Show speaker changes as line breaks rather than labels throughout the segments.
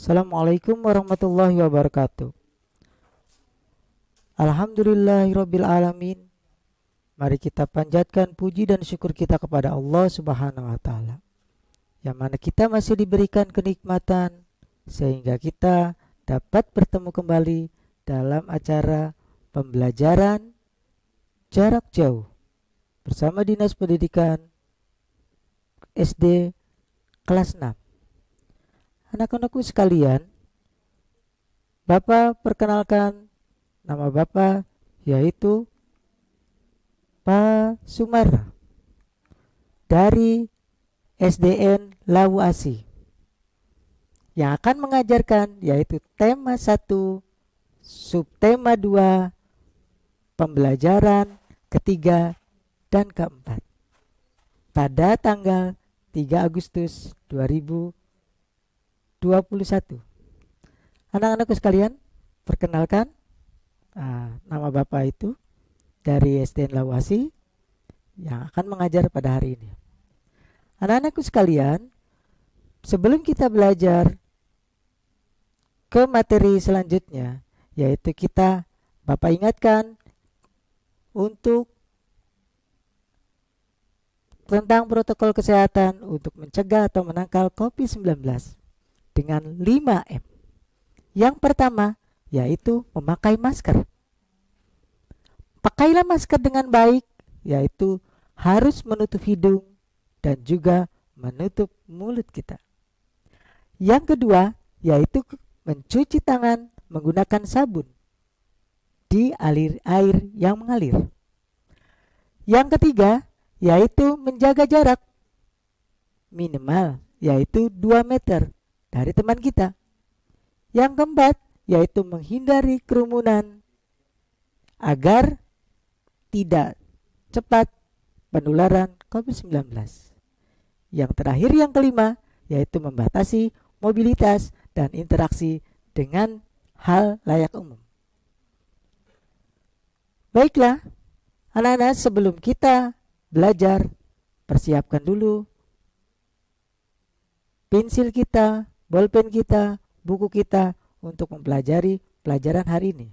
Assalamualaikum warahmatullahi wabarakatuh. Alhamdulillahirabbil alamin. Mari kita panjatkan puji dan syukur kita kepada Allah Subhanahu wa taala, yang mana kita masih diberikan kenikmatan sehingga kita dapat bertemu kembali dalam acara pembelajaran jarak jauh bersama Dinas Pendidikan SD kelas 6. Anak-anakku sekalian, Bapak perkenalkan nama Bapak yaitu Pak Sumarna dari SDN Lawu Asi, yang akan mengajarkan yaitu tema 1, subtema 2, pembelajaran ketiga dan keempat pada tanggal 3 Agustus 2021. Anak-anakku sekalian, perkenalkan nama Bapak itu dari SDN Lawu Asi yang akan mengajar pada hari ini. Anak-anakku sekalian, sebelum kita belajar ke materi selanjutnya, yaitu Bapak ingatkan untuk tentang protokol kesehatan untuk mencegah atau menangkal COVID-19 dengan 5M. Yang pertama yaitu memakai masker. Pakailah masker dengan baik, yaitu harus menutup hidung dan juga menutup mulut kita. Yang kedua yaitu mencuci tangan menggunakan sabun di air yang mengalir. Yang ketiga yaitu menjaga jarak minimal yaitu 2 meter dari teman kita. Yang keempat yaitu menghindari kerumunan agar tidak cepat penularan COVID-19. Yang terakhir, yang kelima, yaitu membatasi mobilitas dan interaksi dengan hal layak umum. Baiklah, anak-anak, sebelum kita belajar, persiapkan dulu pensil kita, bolpen kita, buku kita untuk mempelajari pelajaran hari ini.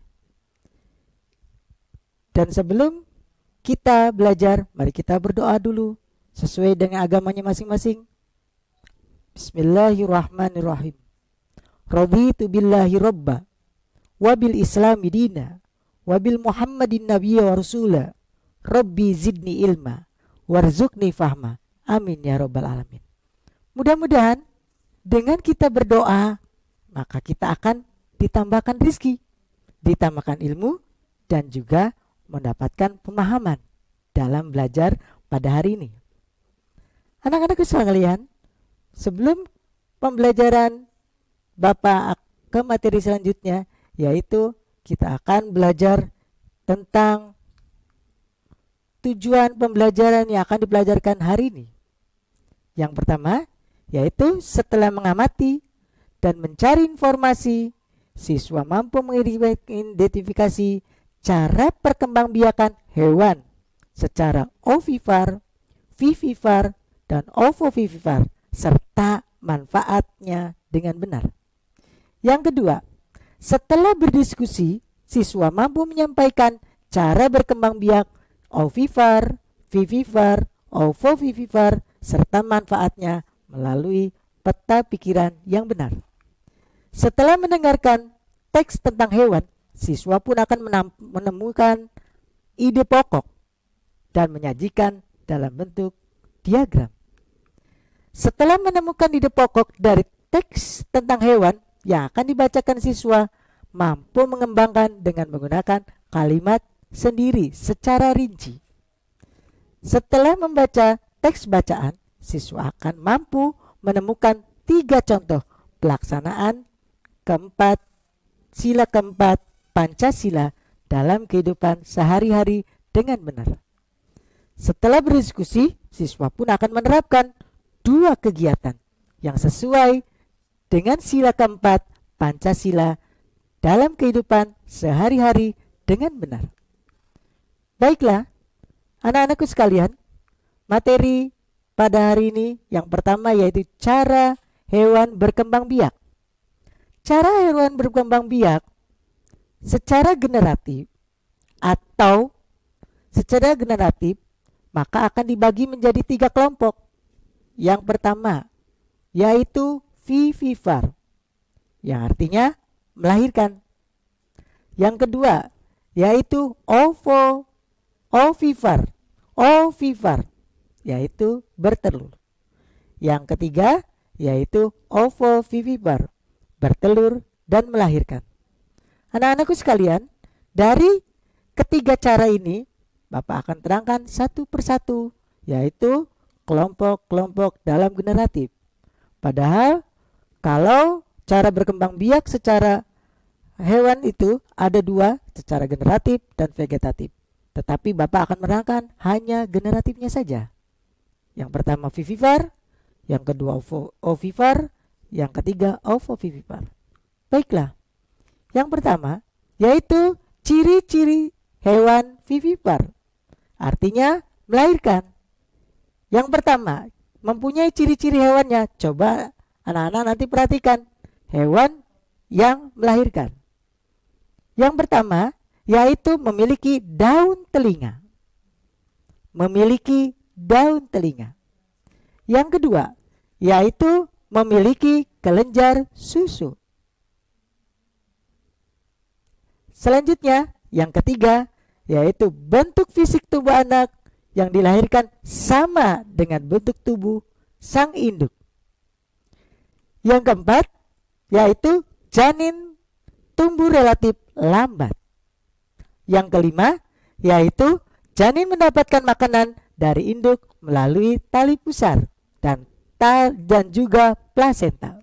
Dan sebelum kita belajar, mari kita berdoa dulu sesuai dengan agamanya masing-masing. Bismillahirrahmanirrahim. Raditu billahi robba, wabil islami dina, wabil muhammadin nabiyya wa rasula, rabbi zidni ilma, warzuqni fahma. Amin ya rabbal alamin. Mudah-mudahan dengan kita berdoa, maka kita akan ditambahkan rizki, ditambahkan ilmu, dan juga mendapatkan pemahaman dalam belajar pada hari ini. Anak-anakku sekalian, sebelum pembelajaran Bapak ke materi selanjutnya, yaitu kita akan belajar tentang tujuan pembelajaran yang akan dipelajarkan hari ini. Yang pertama, yaitu setelah mengamati dan mencari informasi, siswa mampu mengidentifikasi cara perkembangbiakan hewan secara ovivar, vivivar, dan ovovivivar serta manfaatnya dengan benar. Yang kedua, setelah berdiskusi, siswa mampu menyampaikan cara berkembang biak ovivar, vivivar, ovovivivar, serta manfaatnya melalui peta pikiran yang benar. Setelah mendengarkan teks tentang hewan, siswa pun akan menemukan ide pokok dan menyajikan dalam bentuk diagram. Setelah menemukan ide pokok dari teks tentang hewan yang akan dibacakan, siswa mampu mengembangkan dengan menggunakan kalimat sendiri secara rinci. Setelah membaca teks bacaan, siswa akan mampu menemukan 3 contoh pelaksanaan sila keempat Pancasila dalam kehidupan sehari-hari dengan benar. Setelah berdiskusi, siswa pun akan menerapkan 2 kegiatan yang sesuai dengan sila keempat Pancasila dalam kehidupan sehari-hari dengan benar. Baiklah, anak-anakku sekalian, materi pada hari ini yang pertama yaitu cara hewan berkembang biak. Cara hewan berkembang biak secara generatif atau secara generatif maka akan dibagi menjadi 3 kelompok. Yang pertama yaitu vivipar, yang artinya melahirkan. Yang kedua yaitu ovipar, yaitu bertelur. Yang ketiga yaitu ovovivipar, bertelur dan melahirkan. Anak-anakku sekalian, dari ketiga cara ini Bapak akan terangkan satu persatu, yaitu kelompok-kelompok dalam generatif. Padahal kalau cara berkembang biak secara hewan itu ada 2, secara generatif dan vegetatif. Tetapi Bapak akan menerangkan hanya generatifnya saja. Yang pertama vivipar, yang kedua ovipar, yang ketiga ovovivipar. Baiklah. Yang pertama yaitu ciri-ciri hewan vivipar, artinya melahirkan. Yang pertama mempunyai ciri-ciri hewannya. Coba anak-anak nanti perhatikan hewan yang melahirkan. Yang pertama yaitu memiliki daun telinga. Memiliki daun telinga. Yang kedua yaitu memiliki kelenjar susu. Selanjutnya yang ketiga yaitu bentuk fisik tubuh anak yang dilahirkan sama dengan bentuk tubuh sang induk. Yang keempat yaitu janin tumbuh relatif lambat. Yang kelima yaitu janin mendapatkan makanan dari induk melalui tali pusar dan juga plasenta.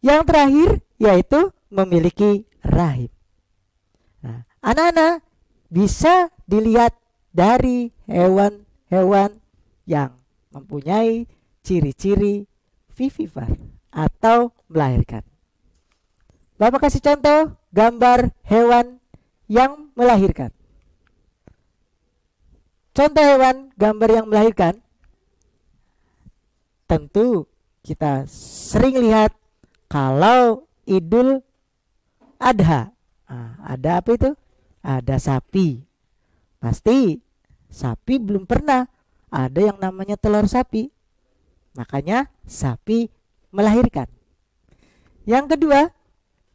Yang terakhir yaitu memiliki rahim. Nah, anak-anak bisa dilihat dari hewan-hewan yang mempunyai ciri-ciri vivipar atau melahirkan. Bapak kasih contoh gambar hewan yang melahirkan. Contoh hewan gambar yang melahirkan, tentu kita sering lihat kalau Idul Adha. Ada apa itu? Ada sapi. Pasti sapi belum pernah ada yang namanya telur sapi. Makanya sapi melahirkan. Yang kedua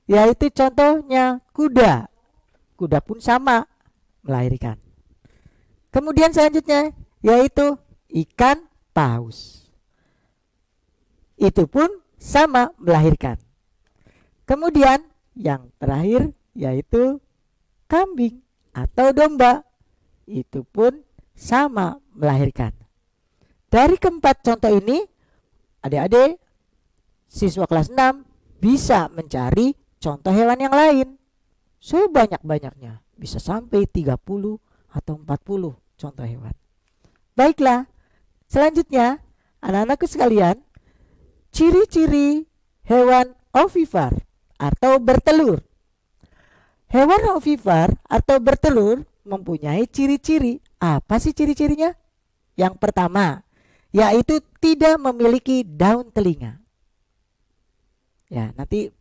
yaitu contohnya kuda. Kuda pun sama melahirkan. Kemudian selanjutnya yaitu ikan paus. Itu pun sama melahirkan. Kemudian yang terakhir yaitu kambing atau domba. Itu pun sama melahirkan. Dari keempat contoh ini, adik-adik siswa kelas 6 bisa mencari contoh hewan yang lain. Sebanyak-banyaknya, bisa sampai 30 atau 40 contoh hewan. Baiklah, selanjutnya anak-anakku sekalian, ciri-ciri hewan ovipar atau bertelur. Hewan ovipar atau bertelur mempunyai ciri-ciri. Apa sih ciri-cirinya? Yang pertama yaitu tidak memiliki daun telinga. Ya, nanti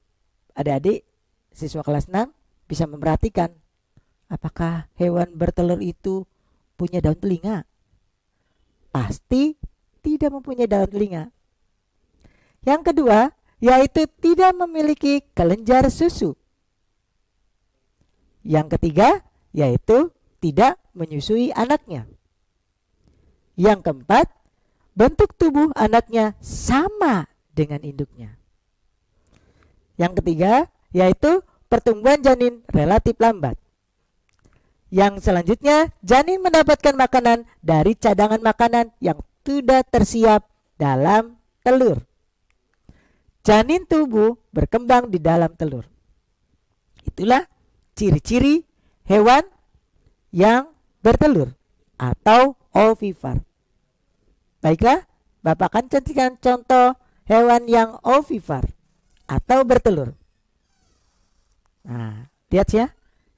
adik-adik siswa kelas 6 bisa memperhatikan apakah hewan bertelur itu punya daun telinga. Pasti tidak mempunyai daun telinga. Yang kedua yaitu tidak memiliki kelenjar susu. Yang ketiga yaitu tidak menyusui anaknya. Yang keempat, bentuk tubuh anaknya sama dengan induknya. Yang ketiga yaitu pertumbuhan janin relatif lambat. Yang selanjutnya, janin mendapatkan makanan dari cadangan makanan yang sudah tersiap dalam telur. Janin tubuh berkembang di dalam telur. Itulah ciri-ciri hewan yang bertelur atau ovipar. Baiklah, Bapak akan cantikan contoh hewan yang ovipar atau bertelur. Nah, lihat ya.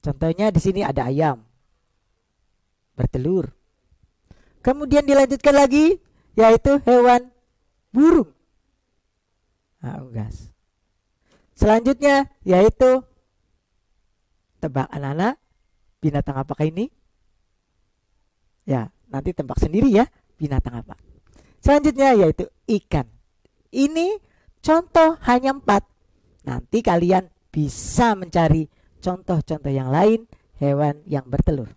Contohnya di sini ada ayam bertelur. Kemudian dilanjutkan lagi yaitu hewan burung. Nah, unggas. Selanjutnya yaitu, tebak anak-anak, binatang apakah ini? Ya, nanti tebak sendiri ya, binatang apa. Selanjutnya yaitu ikan. Ini contoh hanya 4. Nanti kalian bisa mencari contoh-contoh yang lain hewan yang bertelur.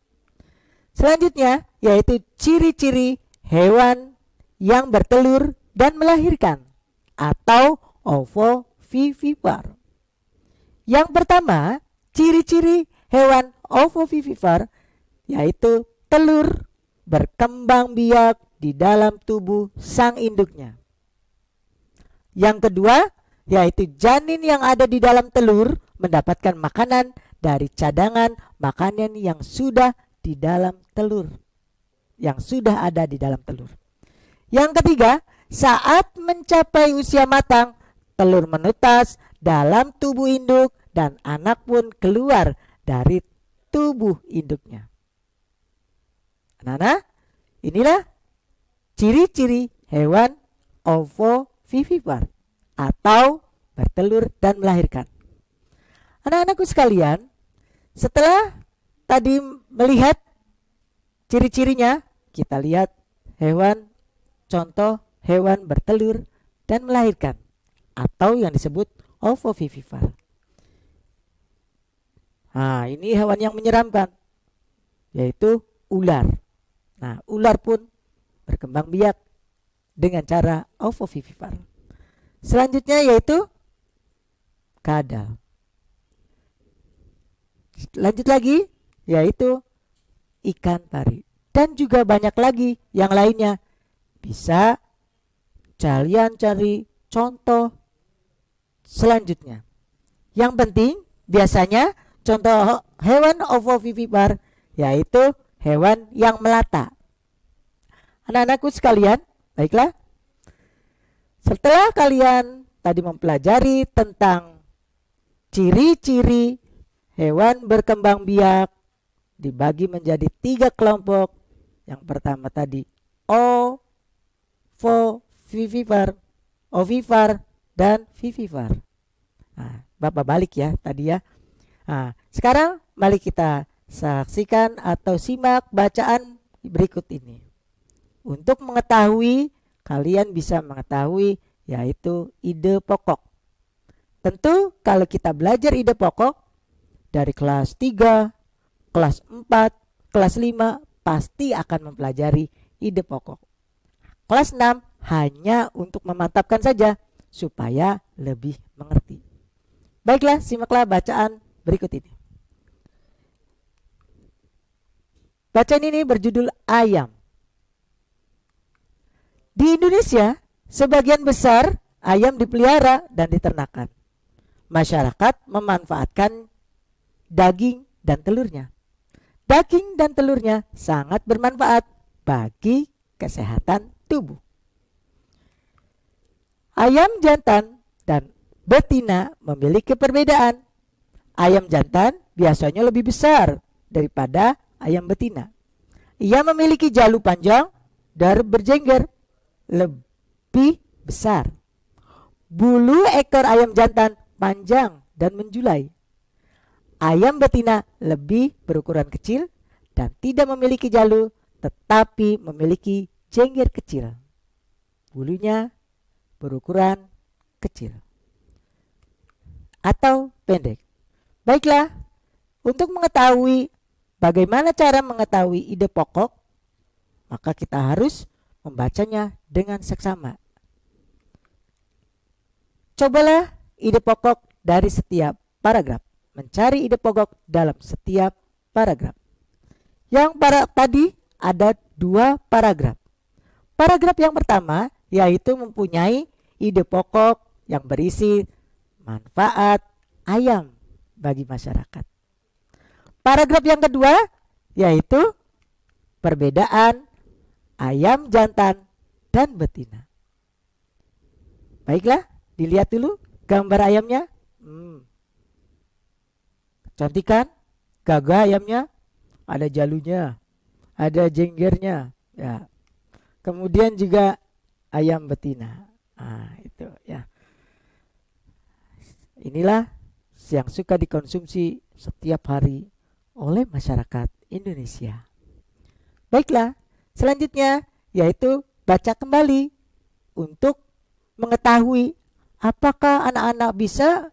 Selanjutnya yaitu ciri-ciri hewan yang bertelur dan melahirkan atau ovovivipar. Yang pertama, ciri-ciri hewan ovovivipar yaitu telur berkembang biak di dalam tubuh sang induknya. Yang kedua, yaitu janin yang ada di dalam telur mendapatkan makanan dari cadangan makanan yang sudah di dalam telur, yang sudah ada di dalam telur. Yang ketiga, saat mencapai usia matang, telur menetas dalam tubuh induk dan anak pun keluar dari tubuh induknya. Anak-anak, inilah ciri-ciri hewan ovovivipar atau bertelur dan melahirkan. Anak-anakku sekalian, setelah tadi melihat ciri-cirinya, kita lihat contoh hewan bertelur dan melahirkan atau yang disebut ovovivipar. Nah, ini hewan yang menyeramkan, yaitu ular. Nah, ular pun berkembang biak dengan cara ovovivipar. Selanjutnya yaitu kadal. Lanjut lagi yaitu ikan pari. Dan juga banyak lagi yang lainnya. Bisa kalian cari contoh selanjutnya. Yang penting biasanya contoh hewan ovovivipar yaitu hewan yang melata. Anak-anakku sekalian, baiklah. Setelah kalian tadi mempelajari tentang ciri-ciri hewan berkembang biak dibagi menjadi 3 kelompok. Yang pertama tadi ovovivipar, ovipar, dan vivipar. Nah, Bapak balik ya tadi ya. Nah, sekarang mari kita saksikan atau simak bacaan berikut ini. Untuk mengetahui, kalian bisa mengetahui yaitu ide pokok. Tentu kalau kita belajar ide pokok dari kelas 3, kelas 4, kelas 5 pasti akan mempelajari ide pokok. Kelas 6 hanya untuk memantapkan saja supaya lebih mengerti. Baiklah, simaklah bacaan berikut ini. Bacaan ini berjudul ayam. Di Indonesia, sebagian besar ayam dipelihara dan diternakan. Masyarakat memanfaatkan daging dan telurnya. Daging dan telurnya sangat bermanfaat bagi kesehatan tubuh. Ayam jantan dan betina memiliki perbedaan. Ayam jantan biasanya lebih besar daripada ayam betina. Ia memiliki jalu panjang dan berjengger lebih besar. Bulu ekor ayam jantan panjang dan menjulai. Ayam betina lebih berukuran kecil dan tidak memiliki jalu, tetapi memiliki jengger kecil. Bulunya berukuran kecil atau pendek. Baiklah, untuk mengetahui bagaimana cara mengetahui ide pokok, maka kita harus membacanya dengan seksama. Cobalah ide pokok dari setiap paragraf. Mencari ide pokok dalam setiap paragraf. Yang tadi ada 2 paragraf. Paragraf yang pertama yaitu mempunyai ide pokok yang berisi manfaat ayam bagi masyarakat. Paragraf yang kedua yaitu perbedaan ayam jantan dan betina. Baiklah, dilihat dulu gambar ayamnya. Cantik kan? Gagah ayamnya, ada jalunya, ada jenggernya, ya. Kemudian juga ayam betina. Nah, itu ya. inilah yang suka dikonsumsi setiap hari oleh masyarakat Indonesia. Baiklah, selanjutnya yaitu baca kembali untuk mengetahui apakah anak-anak bisa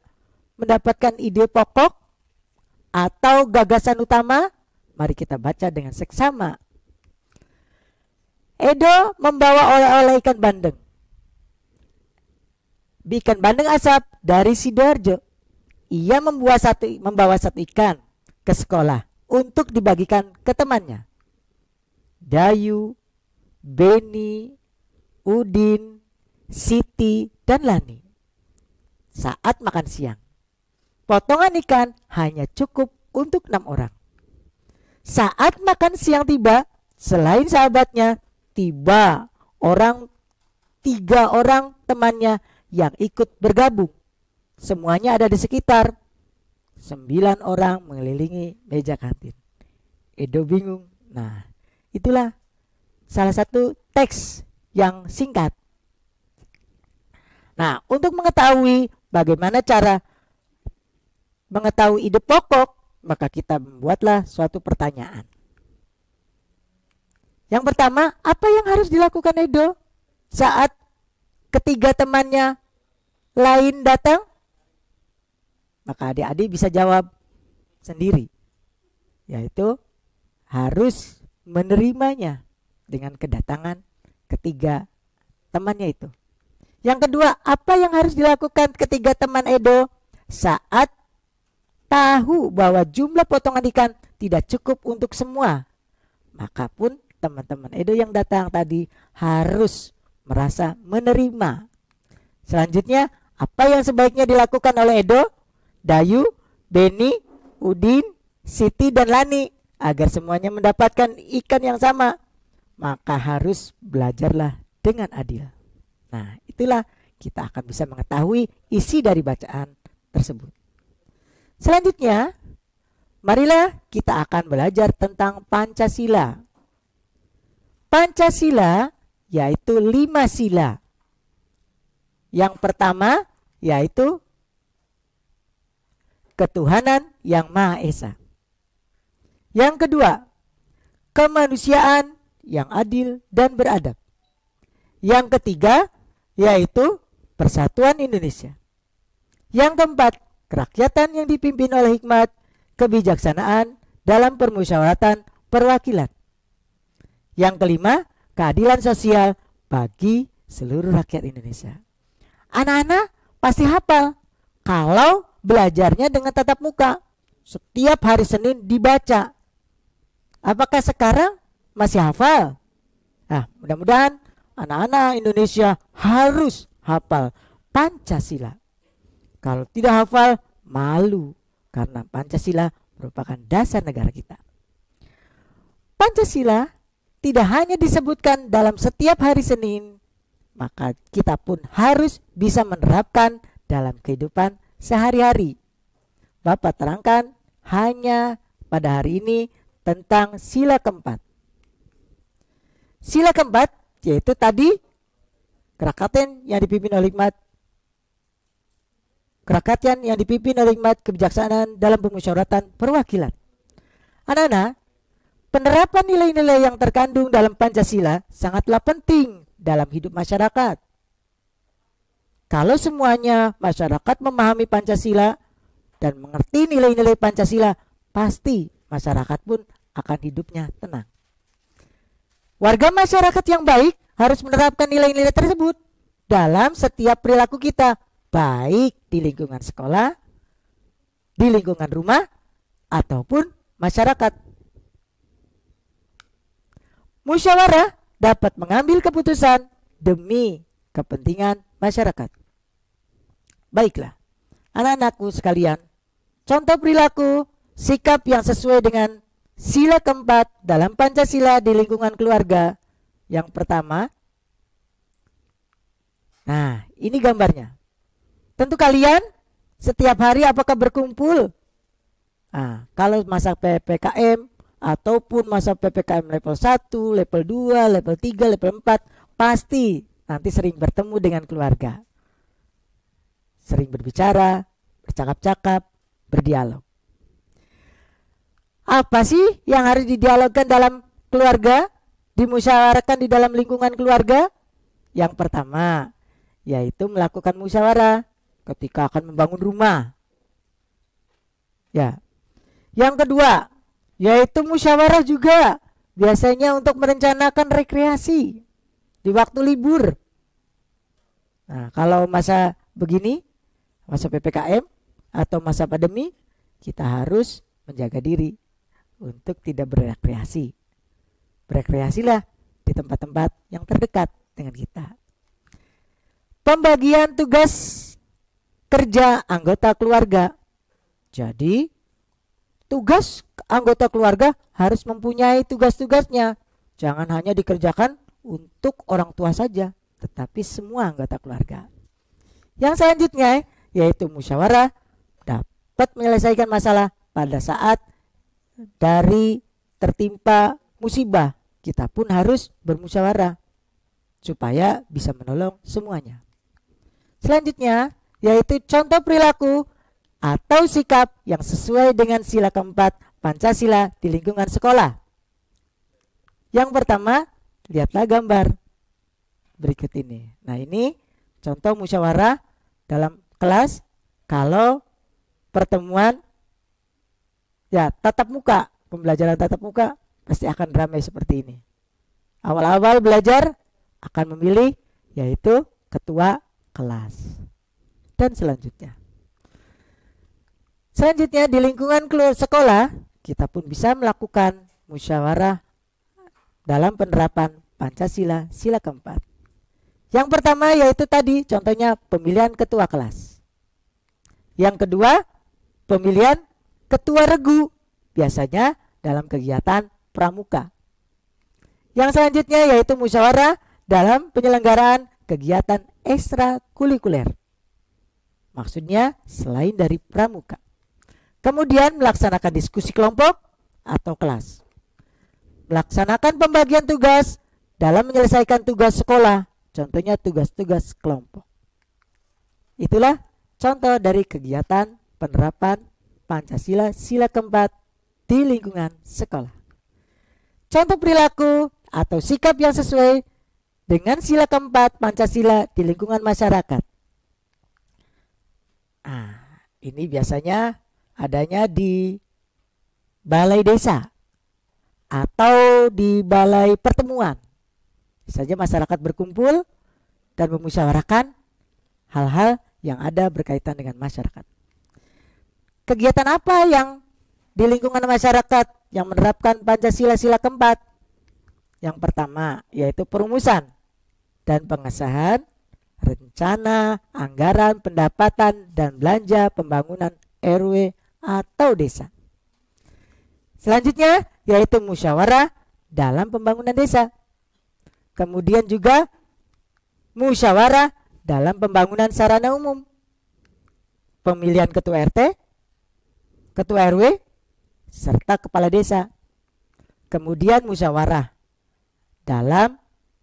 mendapatkan ide pokok atau gagasan utama. Mari kita baca dengan seksama. Edo membawa oleh-oleh ikan bandeng. Ikan bandeng asap dari Sidoarjo. Ia membawa satu ikan ke sekolah untuk dibagikan ke temannya. Dayu, Beni, Udin, Siti, dan Lani. Saat makan siang, potongan ikan hanya cukup untuk 6 orang. Saat makan siang tiba, selain sahabatnya, tiba 3 orang temannya yang ikut bergabung. Semuanya ada di sekitar. 9 orang mengelilingi meja kantin. Edo bingung. Nah, itulah salah satu teks yang singkat. Nah, untuk mengetahui bagaimana cara mengetahui ide pokok, maka kita membuatlah suatu pertanyaan. Yang pertama, apa yang harus dilakukan Edo saat ketiga temannya lain datang? Maka adik-adik bisa jawab sendiri, yaitu harus menerimanya dengan kedatangan ketiga temannya itu. Yang kedua, apa yang harus dilakukan ketiga teman Edo saat tahu bahwa jumlah potongan ikan tidak cukup untuk semua? Maka pun teman-teman Edo yang datang tadi harus merasa menerima. Selanjutnya, apa yang sebaiknya dilakukan oleh Edo, Dayu, Beni, Udin, Siti, dan Lani agar semuanya mendapatkan ikan yang sama? Maka harus belajarlah dengan adil. Nah, itulah kita akan bisa mengetahui isi dari bacaan tersebut. Selanjutnya, marilah kita akan belajar tentang Pancasila. Pancasila yaitu 5 sila. Yang pertama yaitu ketuhanan yang Maha Esa. Yang kedua, kemanusiaan yang adil dan beradab. Yang ketiga yaitu persatuan Indonesia. Yang keempat, kerakyatan yang dipimpin oleh hikmat, kebijaksanaan dalam permusyawaratan perwakilan. Yang kelima, keadilan sosial bagi seluruh rakyat Indonesia. Anak-anak pasti hafal kalau belajarnya dengan tatap muka. Setiap hari Senin dibaca. Apakah sekarang masih hafal? Nah, mudah-mudahan anak-anak Indonesia harus hafal Pancasila. Kalau tidak hafal, malu, karena Pancasila merupakan dasar negara kita. Pancasila tidak hanya disebutkan dalam setiap hari Senin, maka kita pun harus bisa menerapkan dalam kehidupan sehari-hari. Bapak terangkan hanya pada hari ini tentang sila keempat. Sila keempat yaitu tadi kerakyatan yang dipimpin oleh hikmat, kebijaksanaan dalam permusyawaratan perwakilan. Anak-anak, penerapan nilai-nilai yang terkandung dalam Pancasila sangatlah penting dalam hidup masyarakat. Kalau semuanya masyarakat memahami Pancasila dan mengerti nilai-nilai Pancasila, pasti masyarakat pun akan hidupnya tenang. Warga masyarakat yang baik harus menerapkan nilai-nilai tersebut dalam setiap perilaku kita, baik di lingkungan sekolah, di lingkungan rumah, ataupun masyarakat. Musyawarah dapat mengambil keputusan demi kepentingan masyarakat. Baiklah, anak-anakku sekalian, contoh perilaku, sikap yang sesuai dengan sila keempat dalam Pancasila di lingkungan keluarga. Yang pertama, nah ini gambarnya. Tentu kalian setiap hari apakah berkumpul? Nah, kalau masa PPKM ataupun masa PPKM level 1, level 2, level 3, level 4, pasti nanti sering bertemu dengan keluarga. Sering berbicara, bercakap-cakap, berdialog. Apa sih yang harus didialogkan dalam keluarga, dimusyawarahkan di dalam lingkungan keluarga? Yang pertama, yaitu melakukan musyawarah ketika akan membangun rumah. Ya. Yang kedua, yaitu musyawarah juga biasanya untuk merencanakan rekreasi di waktu libur. Nah, kalau masa begini, masa PPKM atau masa pandemi, kita harus menjaga diri untuk tidak berekreasi. Berekreasilah di tempat-tempat yang terdekat dengan kita. Pembagian tugas kerja anggota keluarga. Jadi, tugas anggota keluarga harus mempunyai tugas-tugasnya. Jangan hanya dikerjakan untuk orang tua saja, tetapi semua anggota keluarga. Yang selanjutnya yaitu musyawarah dapat menyelesaikan masalah pada saat dari tertimpa musibah. Kita pun harus bermusyawarah supaya bisa menolong semuanya. Selanjutnya yaitu contoh perilaku atau sikap yang sesuai dengan sila keempat Pancasila di lingkungan sekolah. Yang pertama, lihatlah gambar berikut ini. Nah, ini contoh musyawarah dalam kelas kalau pertemuan ya tatap muka, pembelajaran tatap muka pasti akan ramai seperti ini. Awal-awal belajar akan memilih yaitu ketua kelas. Dan selanjutnya di lingkungan sekolah kita pun bisa melakukan musyawarah dalam penerapan Pancasila sila keempat. Yang pertama yaitu tadi contohnya pemilihan ketua kelas. Yang kedua pemilihan ketua regu, biasanya dalam kegiatan pramuka. Yang selanjutnya yaitu musyawarah dalam penyelenggaraan kegiatan ekstrakurikuler. Maksudnya selain dari pramuka. Kemudian melaksanakan diskusi kelompok atau kelas. Melaksanakan pembagian tugas dalam menyelesaikan tugas sekolah, contohnya tugas-tugas kelompok. Itulah contoh dari kegiatan penerapan Pancasila sila keempat di lingkungan sekolah. Contoh perilaku atau sikap yang sesuai dengan sila keempat Pancasila di lingkungan masyarakat. Ini biasanya adanya di balai desa atau di balai pertemuan. Saja masyarakat berkumpul dan memusyawarahkan hal-hal yang ada berkaitan dengan masyarakat. Kegiatan apa yang di lingkungan masyarakat yang menerapkan Pancasila sila keempat? Yang pertama yaitu perumusan dan pengesahan rencana, anggaran, pendapatan, dan belanja pembangunan RW atau desa. Selanjutnya yaitu musyawarah dalam pembangunan desa. Kemudian juga musyawarah dalam pembangunan sarana umum. Pemilihan ketua RT, ketua RW, serta kepala desa. Kemudian musyawarah dalam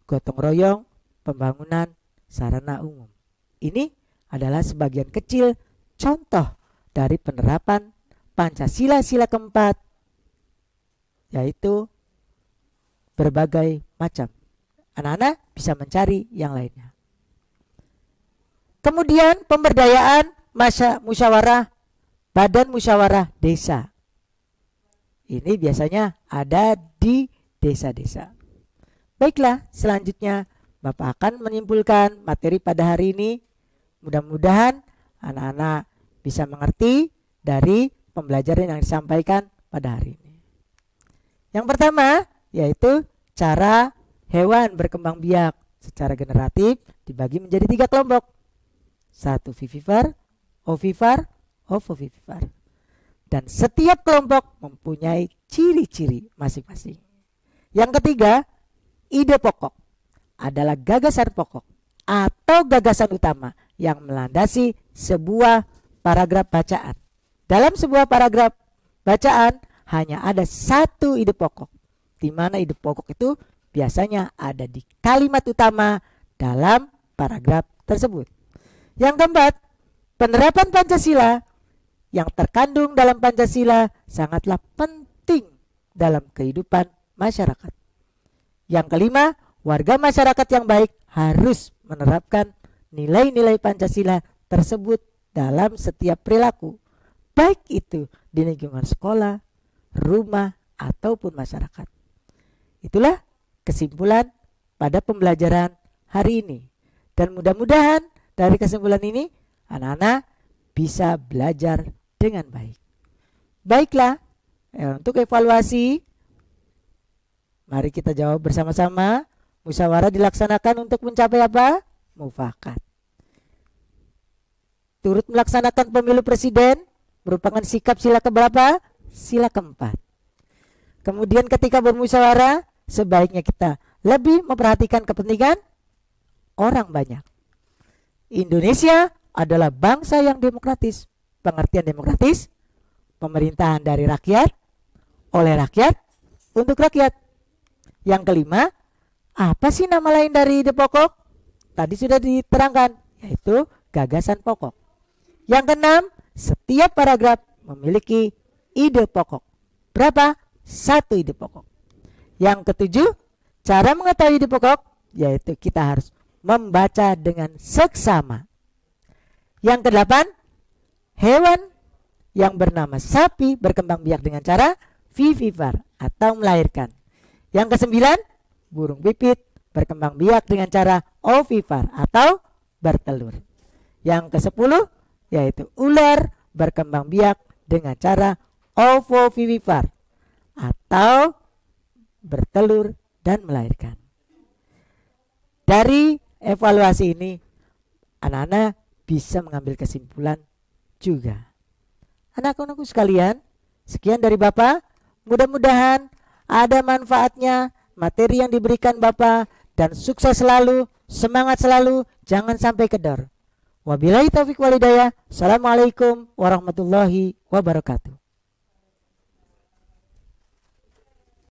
gotong royong pembangunan sarana umum. Ini adalah sebagian kecil contoh dari penerapan Pancasila sila keempat, yaitu berbagai macam. Anak-anak bisa mencari yang lainnya. Kemudian pemberdayaan musyawarah badan musyawarah desa. Ini biasanya ada di desa-desa. Baiklah, selanjutnya Bapak akan menyimpulkan materi pada hari ini. Mudah-mudahan anak-anak bisa mengerti dari pembelajaran yang disampaikan pada hari ini. Yang pertama yaitu cara hewan berkembang biak secara generatif dibagi menjadi 3 kelompok. 1 vivipar, ovipar, ovovivipar. Dan setiap kelompok mempunyai ciri-ciri masing-masing. Yang ketiga, ide pokok adalah gagasan pokok atau gagasan utama yang melandasi sebuah paragraf bacaan. Dalam sebuah paragraf bacaan hanya ada 1 ide pokok, di mana ide pokok itu biasanya ada di kalimat utama dalam paragraf tersebut. Yang keempat, penerapan Pancasila yang terkandung dalam Pancasila sangatlah penting dalam kehidupan masyarakat. Yang kelima, warga masyarakat yang baik harus menerapkan nilai-nilai Pancasila tersebut dalam setiap perilaku, baik itu di lingkungan sekolah, rumah, ataupun masyarakat. Itulah kesimpulan pada pembelajaran hari ini. Dan mudah-mudahan dari kesimpulan ini anak-anak bisa belajar dengan baik. Baiklah, untuk evaluasi, mari kita jawab bersama-sama. Musyawarah dilaksanakan untuk mencapai apa? Mufakat. Turut melaksanakan pemilu presiden merupakan sikap sila keberapa? Sila keempat. Kemudian ketika bermusyawarah, sebaiknya kita lebih memperhatikan kepentingan orang banyak. Indonesia adalah bangsa yang demokratis. Pengertian demokratis, pemerintahan dari rakyat, oleh rakyat, untuk rakyat. Yang kelima, apa sih nama lain dari ide pokok? Tadi sudah diterangkan, yaitu gagasan pokok. Yang keenam, setiap paragraf memiliki ide pokok. Berapa? 1 ide pokok. Yang ketujuh, cara mengetahui ide pokok, yaitu kita harus membaca dengan seksama. Yang kedelapan, hewan yang bernama sapi berkembang biak dengan cara vivipar atau melahirkan. Yang kesembilan, burung pipit berkembang biak dengan cara ovipar atau bertelur. Yang ke-10 yaitu ular berkembang biak dengan cara ovovivipar atau bertelur dan melahirkan. Dari evaluasi ini anak-anak bisa mengambil kesimpulan juga. Anak-anakku sekalian, sekian dari Bapak. Mudah-mudahan ada manfaatnya materi yang diberikan Bapak, dan sukses selalu, semangat selalu, jangan sampai kendor. Wabillahi taufiq wal hidayah. Assalamualaikum warahmatullahi wabarakatuh.